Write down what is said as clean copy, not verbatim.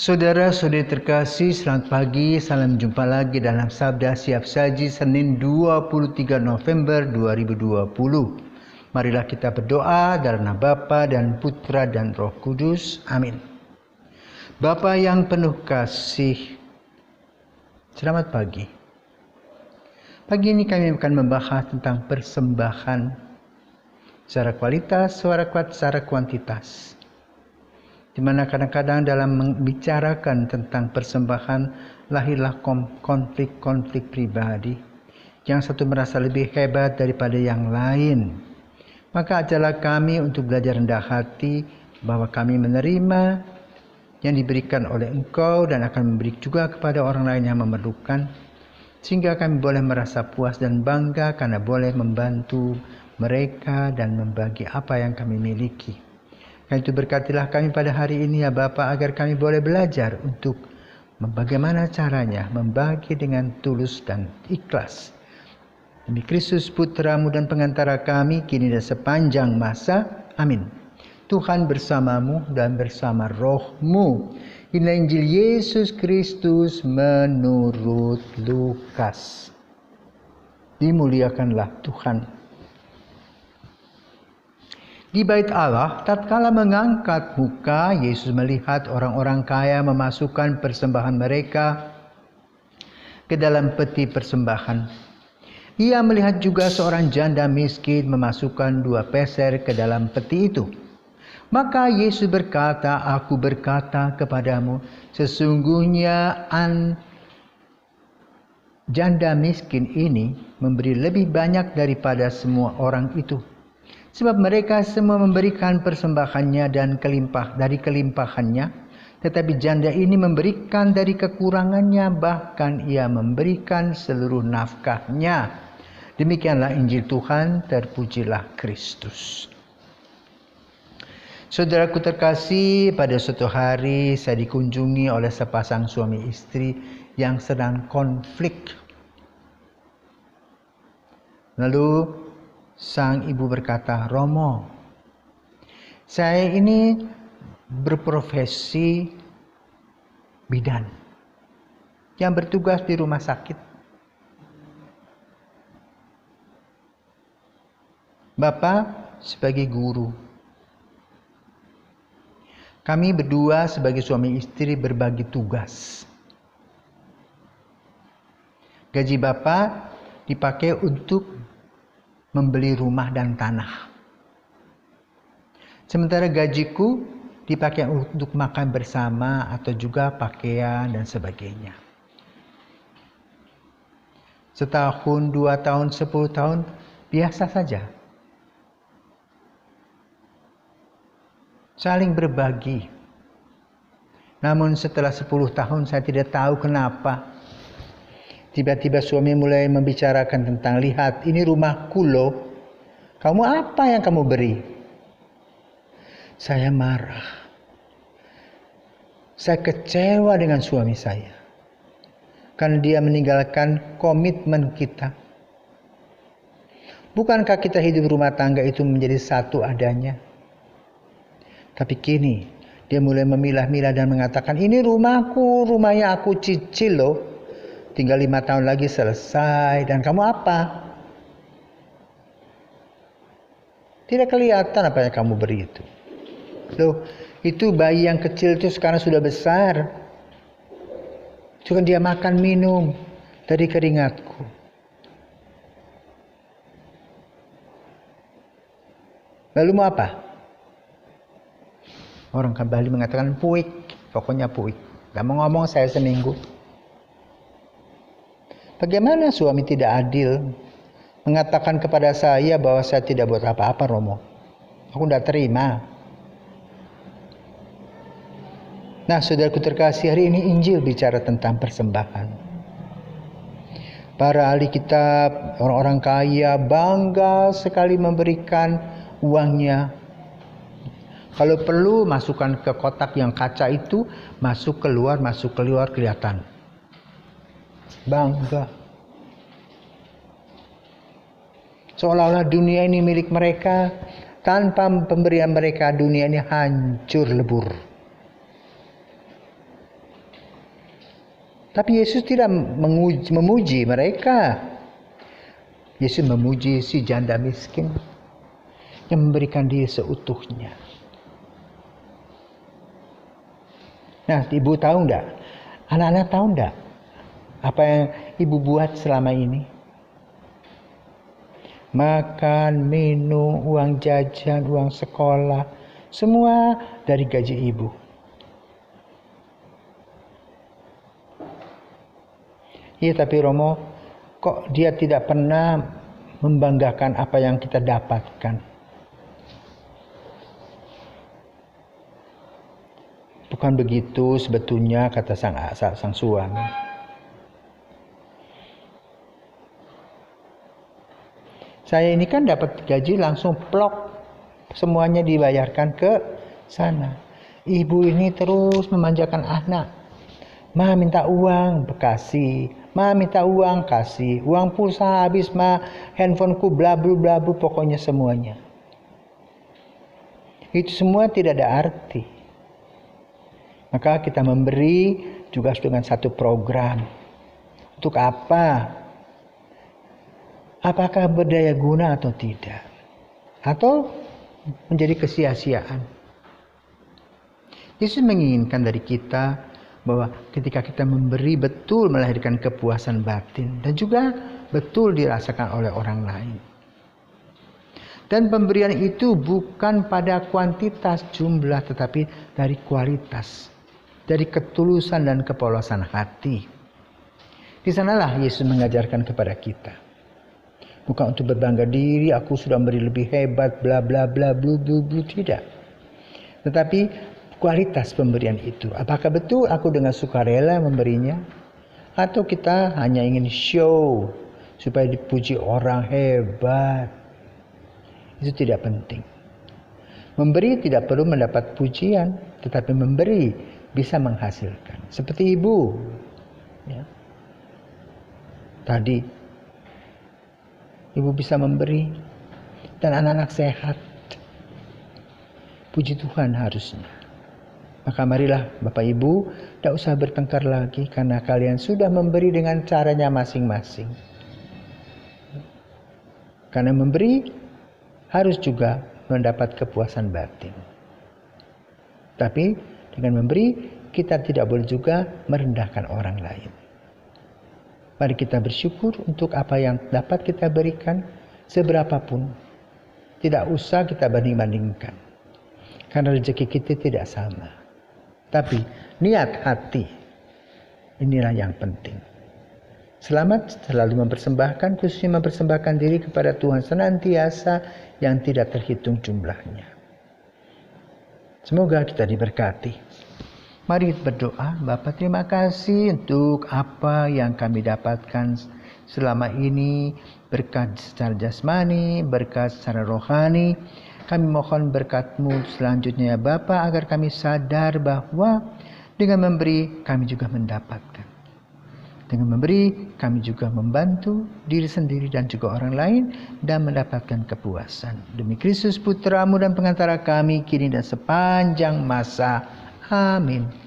Saudara-saudari terkasih, selamat pagi, salam jumpa lagi dalam Sabda Siap Saji Senin 23 November 2020. Marilah kita berdoa dalam nama Bapa dan Putra dan Roh Kudus. Amin. Bapa yang penuh kasih, selamat pagi. Pagi ini kami akan membahas tentang persembahan secara kualitas, secara kuantitas. Di mana kadang-kadang dalam membicarakan tentang persembahan lahirlah konflik-konflik pribadi. Yang satu merasa lebih hebat daripada yang lain. Maka ajarlah kami untuk belajar rendah hati bahwa kami menerima yang diberikan oleh Engkau dan akan memberi juga kepada orang lain yang memerlukan. Sehingga kami boleh merasa puas dan bangga karena boleh membantu mereka dan membagi apa yang kami miliki. Karena itu berkatilah kami pada hari ini ya Bapa, agar kami boleh belajar untuk bagaimana caranya membagi dengan tulus dan ikhlas. Demi Kristus Putramu dan pengantara kami kini dan sepanjang masa. Amin. Tuhan bersamamu dan bersama rohmu. Inilah Injil Yesus Kristus menurut Lukas. Dimuliakanlah Tuhan. Di bait Allah, tatkala mengangkat muka, Yesus melihat orang-orang kaya memasukkan persembahan mereka ke dalam peti persembahan. Ia melihat juga seorang janda miskin memasukkan 2 peser ke dalam peti itu. Maka Yesus berkata, "Aku berkata kepadamu, sesungguhnya janda miskin ini memberi lebih banyak daripada semua orang itu. Sebab mereka semua memberikan persembahannya dan dari kelimpahannya, tetapi janda ini memberikan dari kekurangannya, bahkan ia memberikan seluruh nafkahnya." Demikianlah Injil Tuhan, terpujilah Kristus. Saudaraku terkasih, pada suatu hari saya dikunjungi oleh sepasang suami istri yang sedang konflik. Lalu sang ibu berkata, "Romo, saya ini berprofesi bidan yang bertugas di rumah sakit. Bapak sebagai guru. Kami berdua sebagai suami istri berbagi tugas. Gaji Bapak dipakai untuk membeli rumah dan tanah. Sementara gajiku dipakai untuk makan bersama atau juga pakaian dan sebagainya. Setahun, 2 tahun, 10 tahun, biasa saja. Saling berbagi. Namun setelah 10 tahun saya tidak tahu kenapa. Tiba-tiba suami mulai membicarakan tentang, "Lihat, ini rumahku loh. Kamu apa yang kamu beri?" Saya marah. Saya kecewa dengan suami saya. Karena dia meninggalkan komitmen kita. Bukankah kita hidup rumah tangga itu menjadi satu adanya? Tapi kini dia mulai memilah-milah dan mengatakan, "Ini rumahku, rumahnya aku cicil loh. Tinggal 5 tahun lagi selesai, dan kamu apa? Tidak kelihatan apa yang kamu beri itu. Loh, itu bayi yang kecil itu sekarang sudah besar. Itu kan dia makan minum dari keringatku." Lalu mau apa? Orang kembali mengatakan, "Puik, pokoknya puik. Gak mau ngomong saya seminggu." Bagaimana suami tidak adil mengatakan kepada saya bahwa saya tidak buat apa-apa, Romo? Aku tidak terima. Nah, saudaraku terkasih, hari ini Injil bicara tentang persembahan. Para ahli kitab, orang-orang kaya bangga sekali memberikan uangnya. Kalau perlu masukkan ke kotak yang kaca itu, masuk keluar kelihatan. Bangga. Seolah-olah dunia ini milik mereka. Tanpa pemberian mereka, dunia ini hancur lebur. Tapi Yesus tidak memuji mereka. Yesus memuji si janda miskin yang memberikan diri seutuhnya. Nah, ibu tahu enggak? Anak-anak tahu enggak apa yang ibu buat selama ini? Makan, minum, uang jajan, uang sekolah, semua dari gaji ibu. Iya, tapi Romo, kok dia tidak pernah membanggakan apa yang kita dapatkan? Bukan begitu sebetulnya, kata sang suami. Saya ini kan dapat gaji langsung plok, semuanya dibayarkan ke sana. Ibu ini terus memanjakan anak. Ma minta uang, kasih. Ma minta uang, kasih. Uang pulsa habis, ma handphoneku blablu, pokoknya semuanya. Itu semua tidak ada arti. Maka kita memberi juga dengan satu program. Untuk apa? Apakah berdaya guna atau tidak? Atau menjadi kesia-siaan? Yesus menginginkan dari kita bahwa ketika kita memberi betul melahirkan kepuasan batin dan juga betul dirasakan oleh orang lain. Dan pemberian itu bukan pada kuantitas jumlah tetapi dari kualitas, dari ketulusan dan kepolosan hati. Di sanalah Yesus mengajarkan kepada kita. Bukan untuk berbangga diri, aku sudah memberi lebih hebat, bla bla bla blu blu blu, tidak. Tetapi kualitas pemberian itu, apakah betul aku dengan sukarela memberinya? Atau kita hanya ingin show supaya dipuji orang hebat? Itu tidak penting. Memberi tidak perlu mendapat pujian, tetapi memberi bisa menghasilkan. Seperti ibu, ya. Tadi ibu bisa memberi dan anak-anak sehat. Puji Tuhan harusnya. Maka marilah Bapak Ibu, tidak usah bertengkar lagi karena kalian sudah memberi dengan caranya masing-masing. Karena memberi harus juga mendapat kepuasan batin. Tapi dengan memberi kita tidak boleh juga merendahkan orang lain. Mari kita bersyukur untuk apa yang dapat kita berikan seberapapun. Tidak usah kita banding-bandingkan. Karena rezeki kita tidak sama. Tapi niat hati, inilah yang penting. Selamat selalu mempersembahkan, khususnya mempersembahkan diri kepada Tuhan senantiasa yang tidak terhitung jumlahnya. Semoga kita diberkati. Mari berdoa. Bapa, terima kasih untuk apa yang kami dapatkan selama ini, berkat secara jasmani, berkat secara rohani. Kami mohon berkat-Mu selanjutnya ya Bapa, agar kami sadar bahwa dengan memberi kami juga mendapatkan. Dengan memberi kami juga membantu diri sendiri dan juga orang lain dan mendapatkan kepuasan. Demi Kristus Putra-Mu dan pengantara kami kini dan sepanjang masa. Amin.